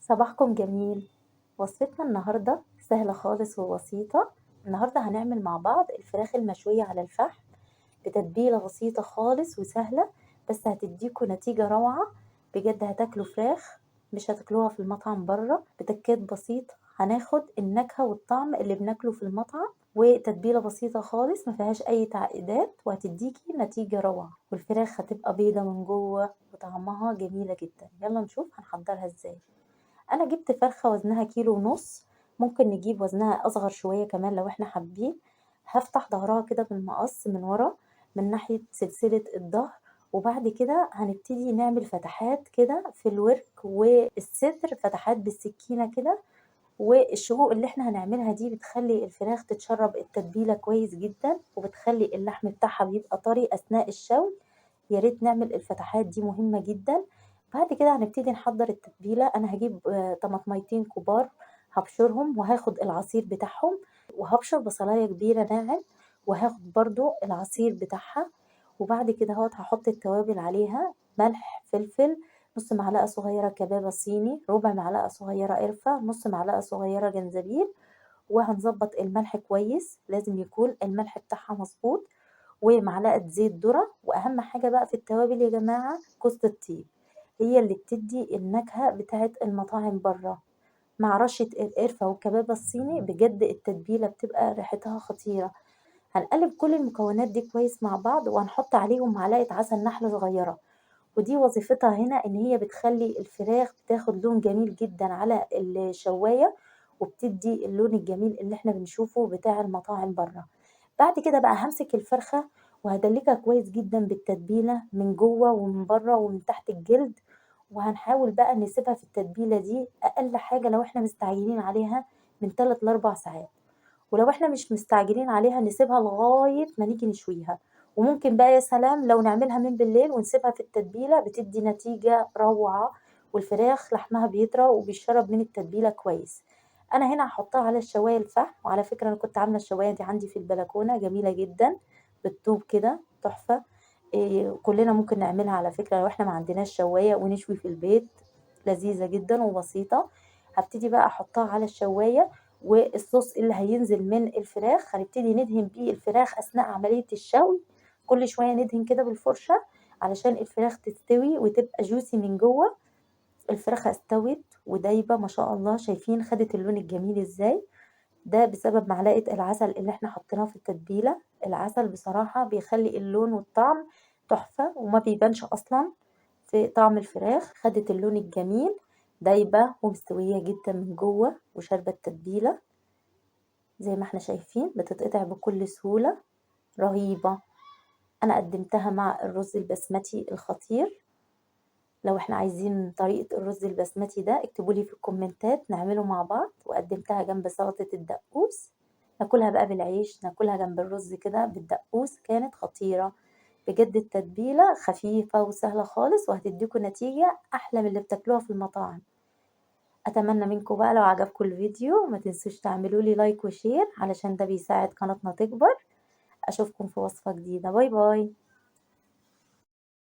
صباحكم جميل. وصفتنا النهاردة سهلة خالص وبسيطة. النهاردة هنعمل مع بعض الفراخ المشوية على الفحم بتتبيلة بسيطة خالص وسهلة، بس هتديكوا نتيجة روعة. بجد هتاكلوا فراخ مش هتاكلوها في المطعم بره، بتكات بسيطة هناخد النكهة والطعم اللي بناكله في المطعم، وتتبيلة بسيطة خالص مفيهاش أي تعقيدات، وهتديكي نتيجة روعة، والفراخ هتبقى بيضة من جوه وطعمها جميلة جدا. يلا نشوف هنحضرها ازاي. انا جبت فرخة وزنها كيلو ونص، ممكن نجيب وزنها اصغر شوية كمان لو احنا حابين. هفتح ظهرها كده بالمقص من ورا من ناحية سلسلة الظهر، وبعد كده هنبتدي نعمل فتحات كده في الورك والصدر، فتحات بالسكينة كده. والشقوق اللي احنا هنعملها دي بتخلي الفراخ تتشرب التتبيلة كويس جدا، وبتخلي اللحم بتاعها بيبقى طري اثناء الشوي. يا ريت نعمل الفتحات دي، مهمة جدا. بعد كده هنبتدي نحضر التتبيلة. انا هجيب طماطميتين كبار، هبشرهم وهاخد العصير بتاعهم، وهبشر بصلاية كبيرة ناعم، وهاخد برضو العصير بتاعها. وبعد كده هحط التوابل عليها: ملح، فلفل، نص معلقة صغيرة كبابة صيني، ربع معلقة صغيرة قرفة، نص معلقة صغيرة جنزبيل. وهنظبط الملح كويس، لازم يكون الملح بتاعها مظبوط، ومعلقة زيت ذرة. وأهم حاجة بقى في التوابل يا جماعة جوز الطيب، هي اللي بتدي النكهة بتاعت المطاعم بره. مع رشة القرفة والكبابة الصيني بجد التتبيلة بتبقى ريحتها خطيرة. هنقلب كل المكونات دي كويس مع بعض، وهنحط عليهم معلقة عسل نحل صغيرة، ودي وظيفتها هنا ان هي بتخلي الفراخ بتاخد لون جميل جدا على الشواية، وبتدي اللون الجميل اللي احنا بنشوفه بتاع المطاعم بره. بعد كده بقى همسك الفرخة وهدلكها كويس جدا بالتتبيلة من جوه ومن بره ومن تحت الجلد، وهنحاول بقى نسيبها في التتبيلة دي اقل حاجة لو احنا مستعجلين عليها من 3 ل 4 ساعات، ولو احنا مش مستعجلين عليها نسيبها لغاية ما نيجي نشويها. وممكن بقى يا سلام لو نعملها من بالليل ونسيبها في التتبيلة، بتدي نتيجة روعة، والفراخ لحمها بيطرى وبيشرب من التتبيلة كويس. انا هنا هحطها على الشواية الفحم، وعلى فكرة انا كنت عاملة الشواية دي عندي في البلكونة جميلة جدا، بالطوب كده تحفة. إيه، كلنا ممكن نعملها على فكرة لو احنا ما عندناش شواية ونشوي في البيت، لذيذة جدا وبسيطة. هبتدي بقى احطها على الشواية، والصوص اللي هينزل من الفراخ هنبتدي ندهن بيه الفراخ أثناء عملية الشوي. كل شوية ندهن كده بالفرشة علشان الفراخ تستوي وتبقى جوسي من جوه. الفراخ استوت ودايبة ما شاء الله، شايفين خدت اللون الجميل ازاي؟ ده بسبب معلقة العسل اللي احنا حطيناه في التتبيلة. العسل بصراحة بيخلي اللون والطعم تحفة، وما بيبانش أصلا في طعم الفراخ. خدت اللون الجميل، دايبة ومستوية جدا من جوه وشاربة التتبيلة زي ما احنا شايفين، بتتقطع بكل سهولة، رهيبة. انا قدمتها مع الرز البسمتي الخطير. لو احنا عايزين طريقة الرز البسمتي ده اكتبولي في الكومنتات نعمله مع بعض. وقدمتها جنب سلطة الدقوس، ناكلها بقى بالعيش، ناكلها جنب الرز كده بالدقوس، كانت خطيرة. بجد التتبيلة خفيفة وسهلة خالص، وهتديكوا نتيجة احلى من اللي بتاكلوها في المطاعم. اتمنى منكم بقى لو عجبكم الفيديو ما تنسوش تعملوا لي لايك وشير، علشان ده بيساعد قناتنا تكبر. اشوفكم في وصفة جديدة. باي باي.